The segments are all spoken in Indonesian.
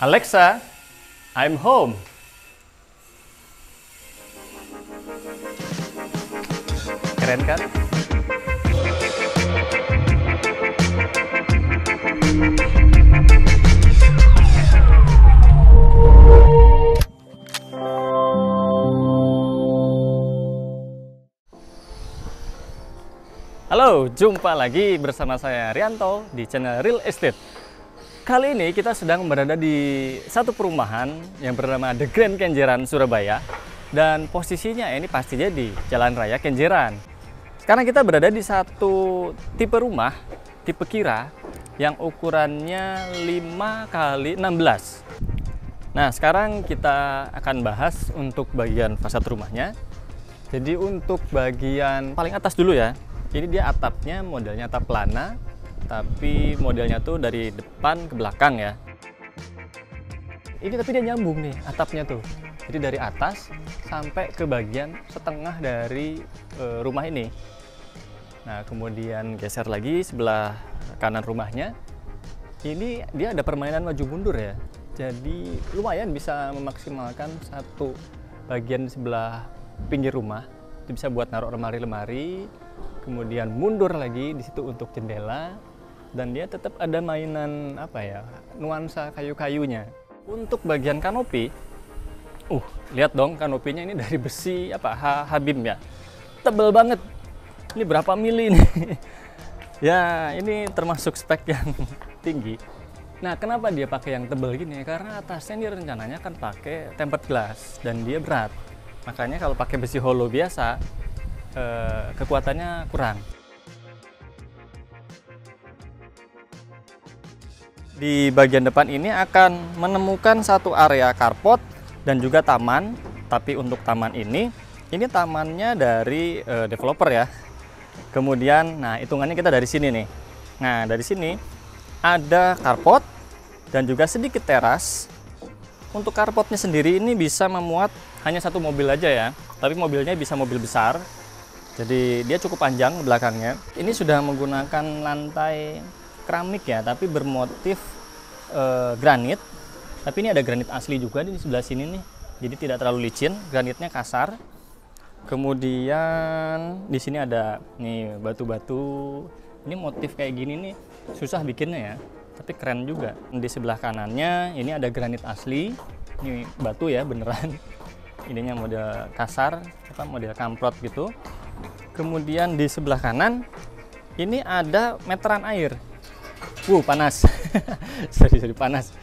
Alexa, I'm home. Keren kan? Halo, jumpa lagi bersama saya Rianto di channel Real Estate. Kali ini kita sedang berada di satu perumahan yang bernama The Grand Kenjeran, Surabaya. Dan posisinya ini pastinya di Jalan Raya Kenjeran. Sekarang kita berada di satu tipe rumah, tipe kira, yang ukurannya 5x16. Nah, sekarang kita akan bahas untuk bagian fasad rumahnya. Jadi untuk bagian paling atas dulu ya. Ini dia atapnya modelnya atap pelana, tapi modelnya tuh dari depan ke belakang ya. Ini tapi dia nyambung nih atapnya tuh. Jadi dari atas sampai ke bagian setengah dari rumah ini. Nah, kemudian geser lagi sebelah kanan rumahnya. Ini dia ada permainan maju mundur ya. Jadi lumayan bisa memaksimalkan satu bagian sebelah pinggir rumah. Itu bisa buat naruh lemari-lemari. Kemudian mundur lagi di situ untuk jendela, dan dia tetap ada mainan apa ya, nuansa kayu-kayunya. Untuk bagian kanopi, lihat dong kanopinya ini dari besi apa Habim ya, tebel banget. Ini berapa mili nih? Ya ini termasuk spek yang tinggi. Nah, kenapa dia pakai yang tebel gini? Karena atasnya ini rencananya akan pakai tempered glass dan dia berat. Makanya kalau pakai besi hollow biasa, kekuatannya kurang. Di bagian depan ini akan menemukan satu area carport dan juga taman. Tapi untuk taman ini tamannya dari developer ya. Kemudian, nah hitungannya kita dari sini nih. Nah, dari sini ada carport dan juga sedikit teras. Untuk carportnya sendiri ini bisa memuat hanya satu mobil aja ya. Tapi mobilnya bisa mobil besar. Jadi dia cukup panjang belakangnya. Ini sudah menggunakan lantai keramik ya, tapi bermotif granit. Tapi ini ada granit asli juga di sebelah sini nih. Jadi tidak terlalu licin, granitnya kasar. Kemudian di sini ada nih batu-batu. Ini motif kayak gini nih susah bikinnya ya, tapi keren juga. Di sebelah kanannya ini ada granit asli. Ini batu ya beneran. Ininya model kasar, model kamprot gitu. Kemudian di sebelah kanan ini ada meteran air. Panas. sorry panas.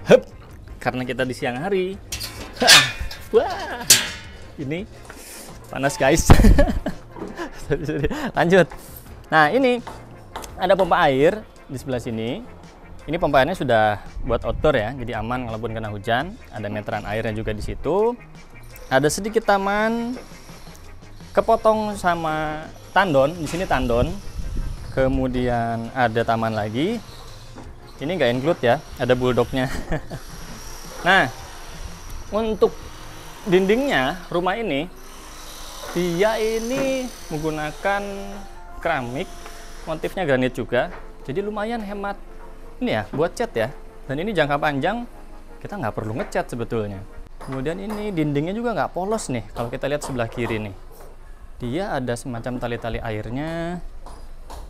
Hup, karena kita di siang hari. Wah, ini panas guys. sorry. Lanjut. Nah, ini ada pompa air di sebelah sini. Ini pompa airnya sudah buat outdoor ya, jadi aman kalaupun kena hujan. Ada meteran airnya juga di situ. Ada sedikit taman, kepotong sama tandon. Di sini tandon. Kemudian ada taman lagi. Ini nggak include ya, ada bulldognya. Nah, untuk dindingnya rumah ini, dia ini menggunakan keramik, motifnya granit juga. Jadi lumayan hemat ini ya buat cat ya. Dan ini jangka panjang, kita nggak perlu ngecat sebetulnya. Kemudian ini dindingnya juga nggak polos nih. Kalau kita lihat sebelah kiri nih, dia ada semacam tali-tali airnya.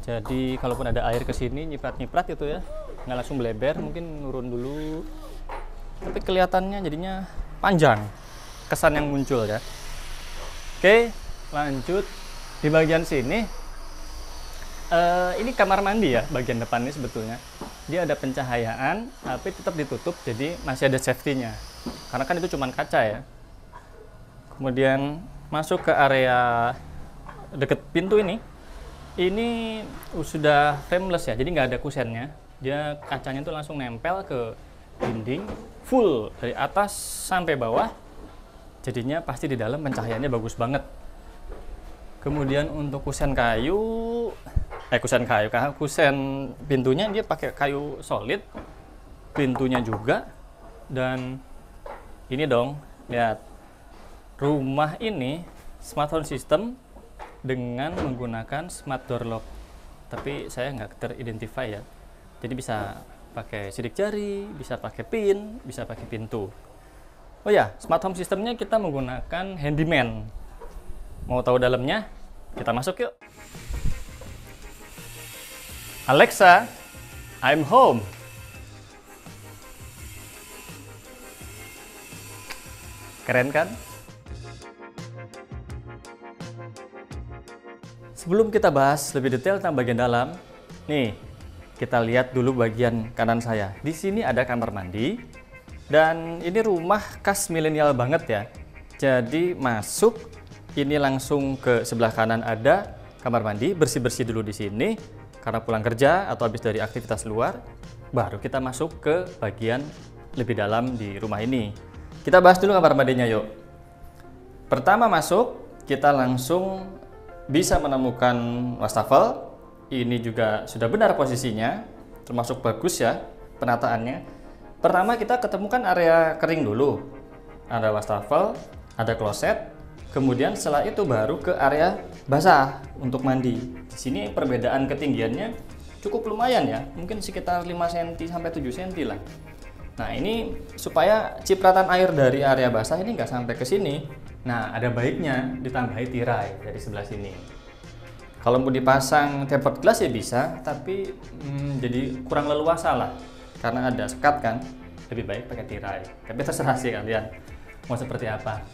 Jadi kalaupun ada air ke sini nyiprat-nyiprat gitu ya, nggak langsung beleber, mungkin nurun dulu. Tapi kelihatannya jadinya panjang, kesan yang muncul ya. Oke, lanjut di bagian sini. Ini kamar mandi ya, bagian depan ini sebetulnya. Dia ada pencahayaan, tapi tetap ditutup, jadi masih ada safety-nya. Karena kan itu cuma kaca ya. Kemudian masuk ke area deket pintu ini sudah frameless ya, jadi nggak ada kusennya. Dia kacanya tuh langsung nempel ke dinding, full dari atas sampai bawah. Jadinya pasti di dalam pencahayaannya bagus banget. Kemudian untuk kusen pintunya dia pakai kayu solid, pintunya juga. Dan ini dong, lihat, rumah ini smart home system dengan menggunakan smart door lock. Tapi saya nggak teridentify ya, jadi bisa pakai sidik jari, bisa pakai pin, bisa pakai pintu. Oh ya, smart home systemnya kita menggunakan handyman. Mau tahu dalamnya? Kita masuk yuk. Alexa, I'm home. Keren kan? Sebelum kita bahas lebih detail tentang bagian dalam, nih, kita lihat dulu bagian kanan saya. Di sini ada kamar mandi, dan ini rumah khas milenial banget ya. Jadi masuk, ini langsung ke sebelah kanan ada kamar mandi, bersih-bersih dulu di sini, karena pulang kerja atau habis dari aktivitas luar, baru kita masuk ke bagian lebih dalam di rumah ini. Kita bahas dulu kamar mandinya yuk. Pertama masuk, kita langsung bisa menemukan wastafel. Ini juga sudah benar posisinya, termasuk bagus ya penataannya. Pertama kita ketemukan area kering dulu. Ada wastafel, ada kloset, kemudian setelah itu baru ke area basah untuk mandi. Di sini perbedaan ketinggiannya cukup lumayan ya, mungkin sekitar 5 cm sampai 7 cm lah. Nah ini supaya cipratan air dari area basah ini nggak sampai ke sini. Nah ada baiknya ditambahi tirai dari sebelah sini. Kalau mau dipasang tempered glass ya bisa, tapi jadi kurang leluasa lah, karena ada sekat kan. Lebih baik pakai tirai. Tapi terserah sih kalian mau seperti apa.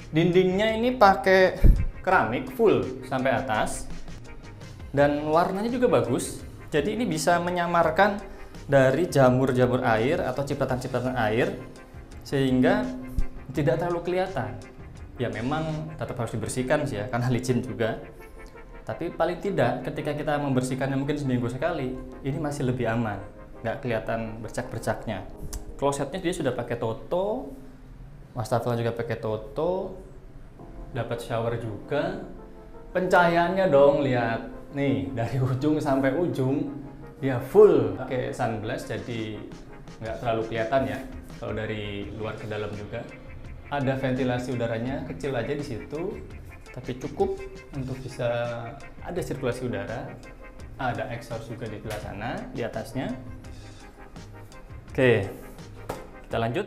Dindingnya ini pakai keramik full sampai atas, dan warnanya juga bagus. Jadi ini bisa menyamarkan dari jamur-jamur air atau cipratan-cipratan air, sehingga tidak terlalu kelihatan. Ya memang tetap harus dibersihkan sih ya, karena licin juga. Tapi paling tidak ketika kita membersihkannya mungkin seminggu sekali, ini masih lebih aman, nggak kelihatan bercak-bercaknya. Klosetnya dia sudah pakai Toto, wastafel juga pakai Toto, dapat shower juga. Pencahayaannya dong, lihat nih dari ujung sampai ujung dia full pakai sunblast, jadi nggak terlalu kelihatan ya kalau dari luar ke dalam juga. Ada ventilasi udaranya kecil aja di situ, tapi cukup untuk bisa ada sirkulasi udara. Ada exhaust juga di sebelah sana, di atasnya. Oke, kita lanjut.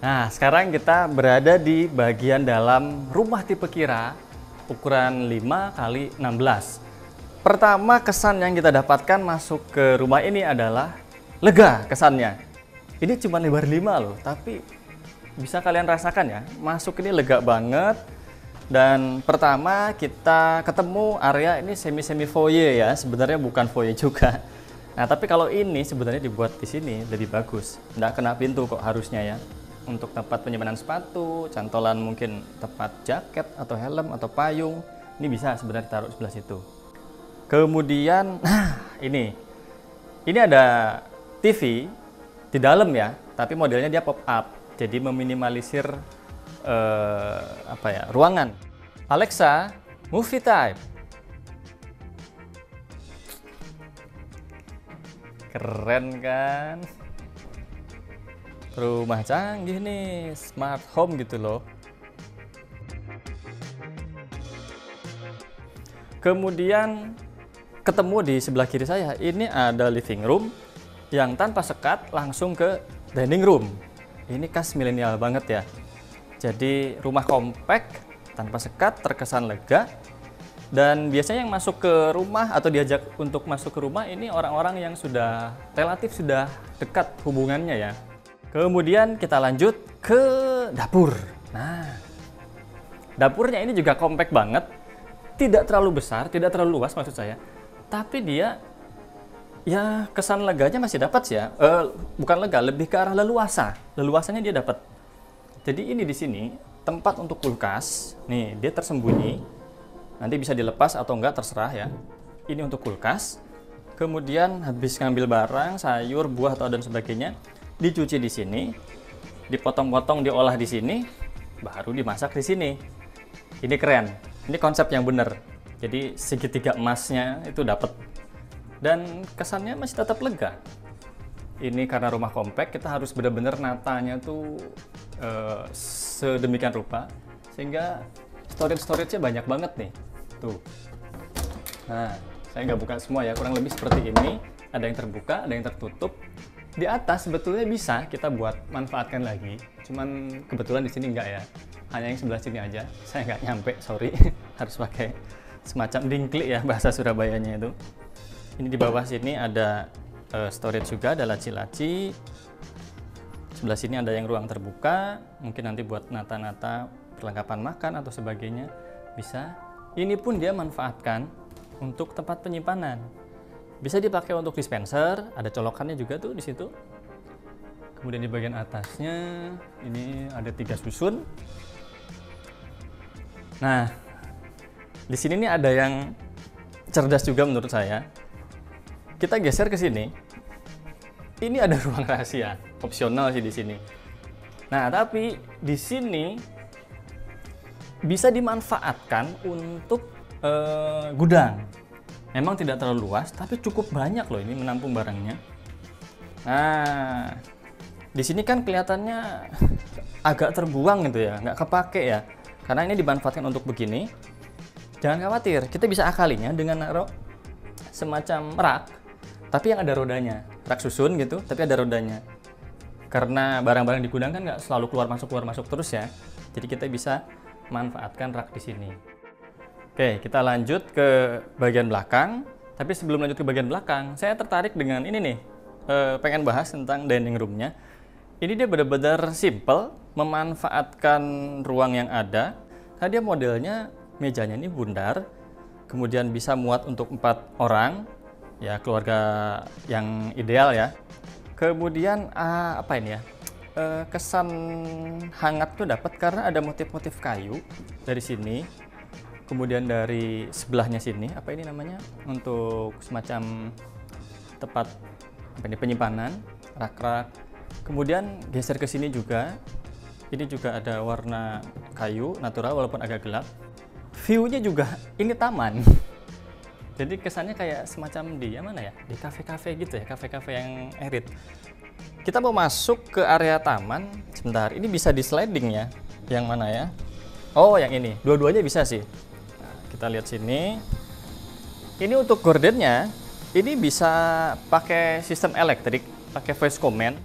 Nah, sekarang kita berada di bagian dalam rumah tipe Kira, ukuran 5x16. Pertama kesan yang kita dapatkan masuk ke rumah ini adalah lega kesannya. Ini cuma lebar 5 loh, tapi bisa kalian rasakan ya, masuk ini lega banget. Dan pertama kita ketemu area ini semi foyer ya, sebenarnya bukan foyer juga. Nah tapi kalau ini sebenarnya dibuat di sini lebih bagus, nggak kena pintu kok harusnya ya. Untuk tempat penyimpanan sepatu, cantolan mungkin tempat jaket atau helm atau payung, ini bisa sebenarnya taruh sebelah situ. Kemudian, nah ini ada TV di dalam ya, tapi modelnya dia pop up, jadi meminimalisir ruangan. Alexa, movie time. Keren kan? Rumah canggih nih, smart home gitu loh. Kemudian ketemu di sebelah kiri saya, ini ada living room yang tanpa sekat langsung ke dining room. Ini khas milenial banget ya. Jadi rumah kompak tanpa sekat, terkesan lega. Dan biasanya yang masuk ke rumah atau diajak untuk masuk ke rumah ini orang-orang yang sudah relatif sudah dekat hubungannya ya. Kemudian kita lanjut ke dapur. Nah, dapurnya ini juga kompak banget. Tidak terlalu besar, tidak terlalu luas maksud saya. Tapi dia ya kesan leganya masih dapat sih ya. Bukan lega, lebih ke arah leluasa. Leluasanya dia dapat. Jadi ini di sini tempat untuk kulkas. Nih, dia tersembunyi. Nanti bisa dilepas atau enggak terserah ya. Ini untuk kulkas. Kemudian habis ngambil barang, sayur, buah atau dan sebagainya, dicuci di sini, dipotong-potong, diolah di sini, baru dimasak di sini. Ini keren. Ini konsep yang benar. Jadi segitiga emasnya itu dapat. Dan kesannya masih tetap lega. Ini karena rumah kompak, kita harus benar-benar natanya tuh sedemikian rupa sehingga storage-nya banyak banget nih tuh. Nah, saya nggak buka semua ya, kurang lebih seperti ini. ada yang terbuka, ada yang tertutup. Di atas sebetulnya bisa kita buat manfaatkan lagi, cuman kebetulan di sini enggak ya, hanya yang sebelah sini aja. Saya nggak nyampe, sorry. Harus pakai semacam dingklik ya bahasa Surabayanya itu. Ini di bawah sini ada storage juga, ada laci-laci. Sebelah sini ada yang ruang terbuka, mungkin nanti buat nata-nata perlengkapan makan atau sebagainya bisa. Ini pun dia manfaatkan untuk tempat penyimpanan. Bisa dipakai untuk dispenser, ada colokannya juga tuh di situ. Kemudian di bagian atasnya ini ada 3 susun. Nah, di sini nih ada yang cerdas juga menurut saya. Kita geser ke sini. Ini ada ruang rahasia, opsional sih di sini. Nah, tapi di sini bisa dimanfaatkan untuk gudang. Memang tidak terlalu luas, tapi cukup banyak loh ini menampung barangnya. Nah, di sini kan kelihatannya agak terbuang gitu ya, nggak kepake ya. Karena ini dimanfaatkan untuk begini. Jangan khawatir, kita bisa akalinya dengan naruh semacam rak, tapi yang ada rodanya. Rak susun gitu, tapi ada rodanya. Karena barang-barang di gudang kan nggak selalu keluar masuk terus ya. Jadi kita bisa manfaatkan rak di sini. Oke, kita lanjut ke bagian belakang. Tapi sebelum lanjut ke bagian belakang, saya tertarik dengan ini nih. Pengen bahas tentang dining room-nya. Ini dia benar-benar simple, memanfaatkan ruang yang ada. Karena dia modelnya, mejanya ini bundar. Kemudian bisa muat untuk 4 orang. Ya, keluarga yang ideal ya. Kemudian apa ini ya? Kesan hangat tuh dapat karena ada motif-motif kayu dari sini. Kemudian dari sebelahnya sini, apa ini namanya? Untuk semacam tempat apa ini, penyimpanan, rak-rak. Kemudian geser ke sini juga. Ini juga ada warna kayu natural walaupun agak gelap. View-nya juga ini taman. Jadi kesannya kayak semacam di mana ya? Di kafe-kafe gitu ya, kafe-kafe yang erit. Kita mau masuk ke area taman. Sebentar, ini bisa di sliding ya. Yang mana ya? Oh, yang ini. Dua-duanya bisa sih. Nah, kita lihat sini. Ini untuk gordennya, ini bisa pakai sistem elektrik, pakai voice command.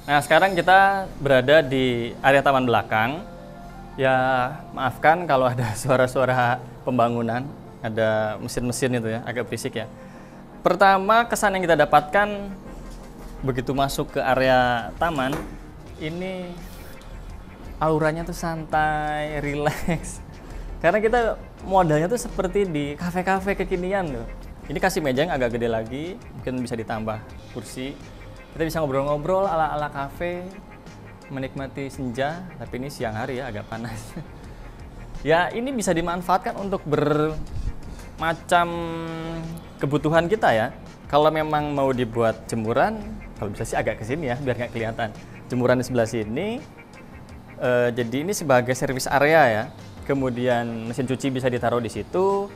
Nah, sekarang kita berada di area taman belakang. Ya, maafkan kalau ada suara-suara pembangunan, ada mesin-mesin itu ya, agak berisik ya. Pertama, kesan yang kita dapatkan begitu masuk ke area taman, ini auranya tuh santai, rileks. Karena kita modalnya tuh seperti di kafe-kafe kekinian loh. Ini kasih meja yang agak gede lagi, mungkin bisa ditambah kursi. Kita bisa ngobrol-ngobrol ala-ala kafe, menikmati senja, tapi ini siang hari ya, agak panas. Ya, ini bisa dimanfaatkan untuk bermacam kebutuhan kita ya. Kalau memang mau dibuat jemuran, kalau bisa sih agak ke sini ya, biar nggak kelihatan. Jemuran di sebelah sini. Jadi ini sebagai service area ya. Kemudian mesin cuci bisa ditaruh di situ.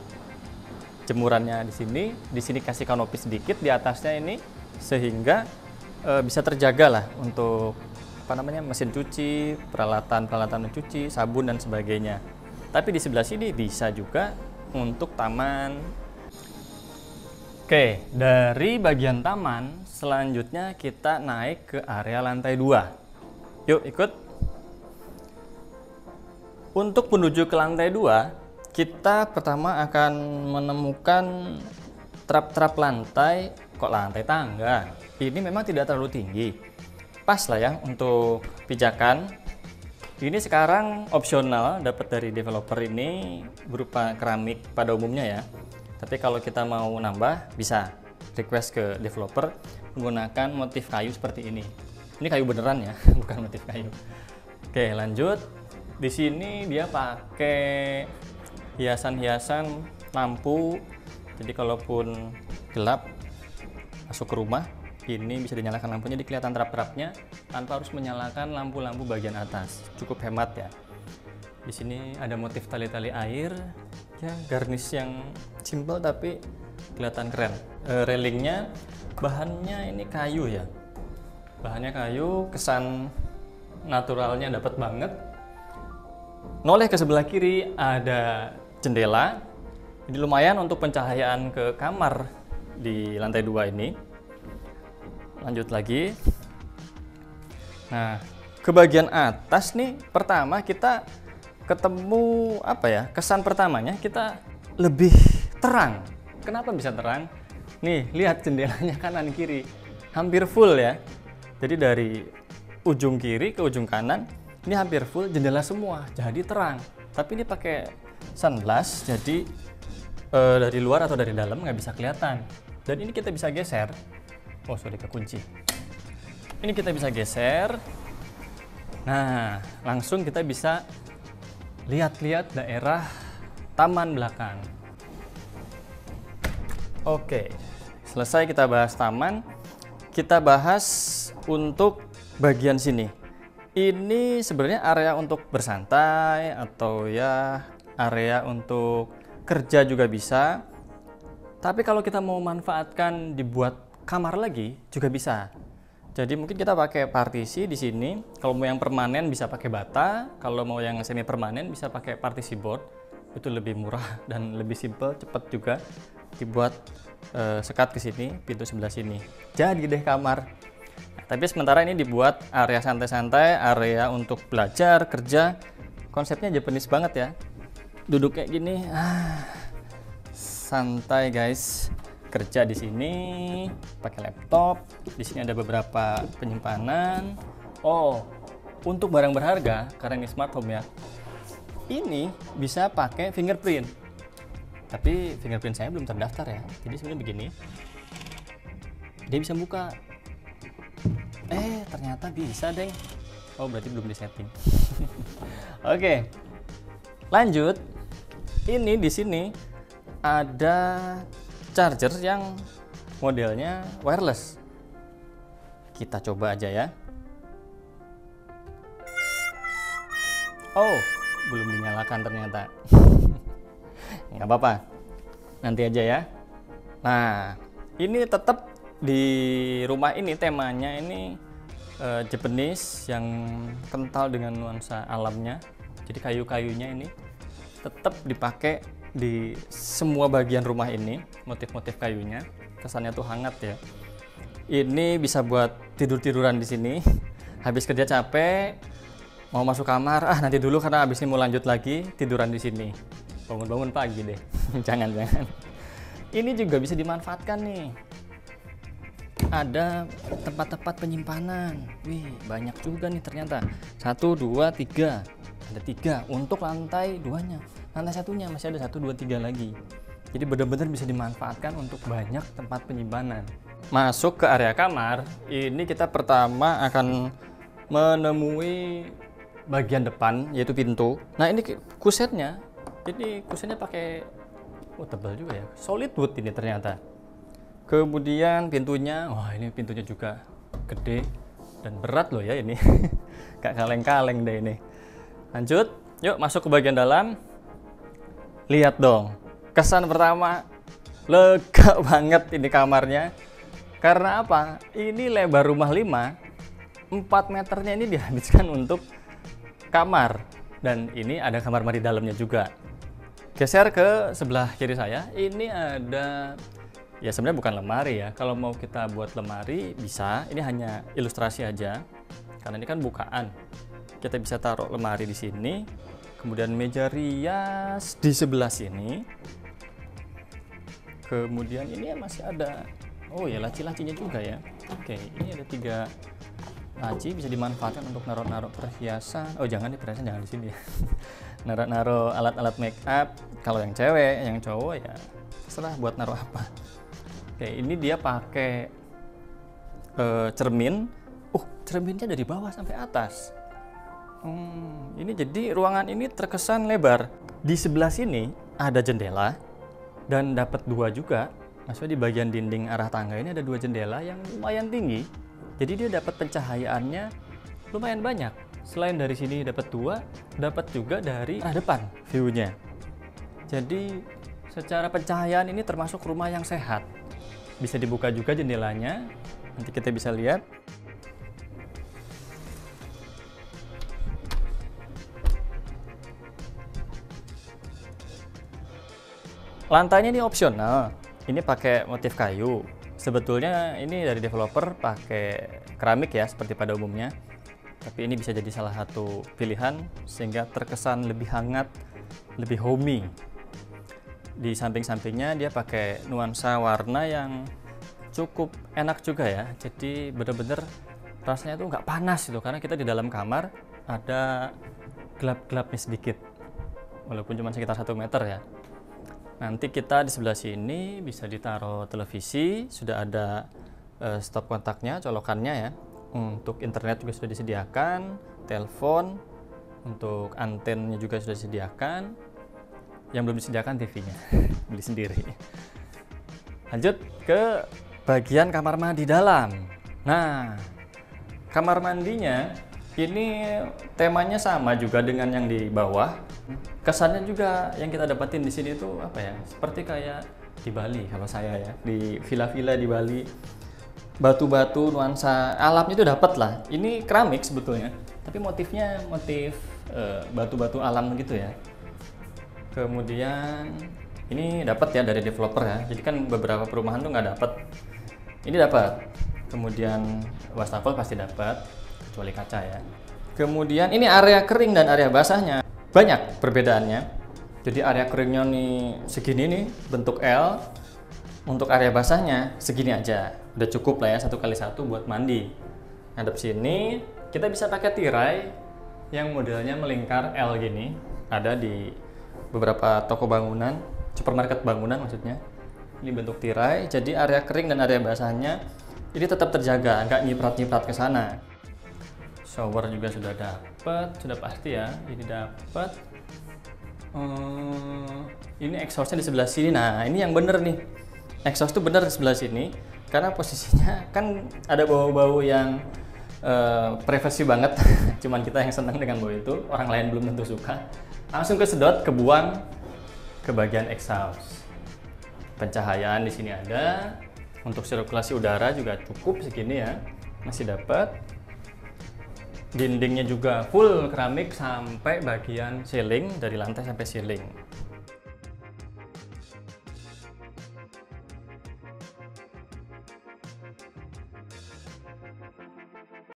Jemurannya di sini kasih kanopi sedikit di atasnya ini, sehingga bisa terjaga lah untuk apa namanya, mesin cuci, peralatan mencuci, sabun dan sebagainya. Tapi di sebelah sini bisa juga untuk taman. Oke, dari bagian taman selanjutnya kita naik ke area lantai 2. Yuk ikut. Untuk menuju ke lantai 2, kita pertama akan menemukan trap-trap lantai. Kok lantai tangga? Ini memang tidak terlalu tinggi. Pas lah ya untuk pijakan. Ini sekarang opsional dapat dari developer, ini berupa keramik pada umumnya ya. Tapi kalau kita mau nambah bisa request ke developer menggunakan motif kayu seperti ini. Ini kayu beneran ya, bukan motif kayu. Oke, lanjut. Di sini dia pakai hiasan-hiasan lampu. Jadi kalaupun gelap masuk ke rumah, ini bisa dinyalakan lampunya, jadi kelihatan trap-trapnya tanpa harus menyalakan lampu-lampu bagian atas. Cukup hemat ya. Di sini ada motif tali-tali air, ya garnish yang simple tapi kelihatan keren. Railingnya bahannya ini kayu ya. Bahannya kayu, kesan naturalnya dapat banget. Noleh ke sebelah kiri ada jendela. Ini lumayan untuk pencahayaan ke kamar di lantai 2 ini. Lanjut lagi. Nah, ke bagian atas nih, pertama kita ketemu apa ya? Kesan pertamanya kita lebih terang. Kenapa bisa terang? Nih, lihat jendelanya kanan kiri. Hampir full ya. Jadi dari ujung kiri ke ujung kanan ini hampir full jendela semua. Jadi terang. Tapi ini pakai sunblock, jadi dari luar atau dari dalam nggak bisa kelihatan. Dan ini kita bisa geser. Oh, sorry, kekunci. Ini kita bisa geser. Nah, langsung kita bisa lihat-lihat daerah taman belakang. Oke, selesai kita bahas taman. Kita bahas untuk bagian sini. Ini sebenarnya area untuk bersantai atau ya area untuk kerja juga bisa. Tapi kalau kita mau manfaatkan dibuat kamar lagi juga bisa. Jadi mungkin kita pakai partisi di sini. Kalau mau yang permanen bisa pakai bata. Kalau mau yang semi permanen bisa pakai partisi board. Itu lebih murah dan lebih simple, cepat juga dibuat. Sekat ke sini, pintu sebelah sini. Jadi deh kamar. Tapi sementara ini dibuat area santai-santai, area untuk belajar, kerja. Konsepnya Japanese banget ya. Duduk kayak gini, santai guys. Kerja di sini, pakai laptop. Di sini ada beberapa penyimpanan. Oh, untuk barang berharga, karena ini smart home ya. Ini bisa pakai fingerprint. Tapi fingerprint saya belum terdaftar ya. Jadi sebenarnya begini. Dia bisa buka. Ternyata bisa, deng. Oh, berarti belum disetting. Oke. Lanjut. Ini di sini ada charger yang modelnya wireless. Kita coba aja ya. Oh, belum dinyalakan ternyata. Nggak apa-apa, nanti aja ya. Nah, ini tetap di rumah ini temanya ini Japanese yang kental dengan nuansa alamnya. Jadi kayu-kayunya ini tetap dipakai di semua bagian rumah ini, motif-motif kayunya. Kesannya tuh hangat ya. Ini bisa buat tidur-tiduran di sini. Habis kerja capek, mau masuk kamar, nanti dulu karena habis ini mau lanjut lagi, tiduran di sini. Bangun-bangun pagi deh. Jangan-jangan. Ini juga bisa dimanfaatkan nih. Ada tempat-tempat penyimpanan. Wih, banyak juga nih ternyata. 1, 2, 3. Ada 3 untuk lantai 2-nya. Lantai 1-nya masih ada 1, 2, 3 lagi. Jadi benar-benar bisa dimanfaatkan untuk banyak tempat penyimpanan. Masuk ke area kamar, ini kita pertama akan menemui bagian depan, yaitu pintu. Nah, ini kusetnya. Jadi kusennya pakai tebal juga ya, solid wood ini ternyata. Kemudian pintunya, wah ini pintunya juga gede dan berat loh ya ini. Gak kaleng-kaleng deh ini. Lanjut, yuk masuk ke bagian dalam. Lihat dong, kesan pertama lega banget ini kamarnya. Karena apa? Ini lebar rumah 5, 4 meternya ini dihabiskan untuk kamar. Dan ini ada kamar mandi dalamnya juga. Geser ke sebelah kiri saya, ini ada, ya sebenarnya bukan lemari ya. Kalau mau kita buat lemari bisa, ini hanya ilustrasi aja. Karena ini kan bukaan. Kita bisa taruh lemari di sini. Kemudian meja rias di sebelah sini. Kemudian ini masih ada, oh ya laci-lacinya juga ya. Oke, ini ada 3 laci, bisa dimanfaatkan untuk naruh-naruh perhiasan. Oh jangan, di perhiasan jangan di sini ya. Naruh-naruh alat-alat make up. Kalau yang cewek, yang cowok ya terserah buat naruh apa. Oke, ini dia pakai cermin. Cerminnya dari bawah sampai atas. Ini jadi ruangan ini terkesan lebar. Di sebelah sini ada jendela dan dapat 2 juga. Maksudnya di bagian dinding arah tangga ini ada 2 jendela yang lumayan tinggi. Jadi dia dapat pencahayaannya lumayan banyak. Selain dari sini dapat 2, dapat juga dari arah depan view-nya. Jadi secara pencahayaan ini termasuk rumah yang sehat. Bisa dibuka juga jendelanya. Nanti kita bisa lihat. Lantainya ini opsional, ini pakai motif kayu. Sebetulnya ini dari developer pakai keramik ya, seperti pada umumnya. Tapi ini bisa jadi salah satu pilihan sehingga terkesan lebih hangat, lebih homey. Di samping-sampingnya dia pakai nuansa warna yang cukup enak juga ya. Jadi bener-bener rasanya tuh nggak panas gitu, karena kita di dalam kamar ada gelap-gelapnya sedikit. Walaupun cuma sekitar 1 meter ya. Nanti kita di sebelah sini bisa ditaruh televisi, sudah ada stop kontaknya, colokannya ya. Untuk internet juga sudah disediakan, telepon, untuk antennya juga sudah disediakan. Yang belum disediakan TV-nya, beli sendiri. Lanjut ke bagian kamar mandi dalam. Nah, kamar mandinya ini temanya sama juga dengan yang di bawah. Kesannya juga yang kita dapatin di sini itu apa ya? Seperti kayak di Bali kalau saya ya, di villa-villa di Bali. Batu-batu nuansa alamnya itu dapat lah. Ini keramik sebetulnya, tapi motifnya motif batu-batu alam gitu ya. Kemudian ini dapat ya dari developer ya. Jadi kan beberapa perumahan tuh nggak dapat. Ini dapat. Kemudian wastafel pasti dapat, kecuali kaca ya. Kemudian ini area kering dan area basahnya banyak perbedaannya. Jadi area keringnya nih segini nih, bentuk L. Untuk area basahnya segini aja, udah cukup lah ya, 1x1 buat mandi. Ngadep sini kita bisa pakai tirai yang modelnya melingkar L gini, ada di beberapa toko bangunan, supermarket bangunan maksudnya. Ini bentuk tirai, jadi area kering dan area basahnya ini tetap terjaga, nggak nyiprat-nyiprat ke sana. Shower juga sudah dapat, sudah pasti ya, ini dapat. Ini exhaustnya di sebelah sini. Nah, ini yang bener nih. Exhaust tuh bener di sebelah sini, karena posisinya kan ada bau-bau yang privasi banget. Cuman kita yang senang dengan bau itu, orang lain belum tentu suka. Langsung kesedot, kebuang ke bagian exhaust. Pencahayaan di sini ada. Untuk sirkulasi udara juga cukup segini ya, masih dapat. Dindingnya juga full keramik sampai bagian ceiling, dari lantai sampai ceiling.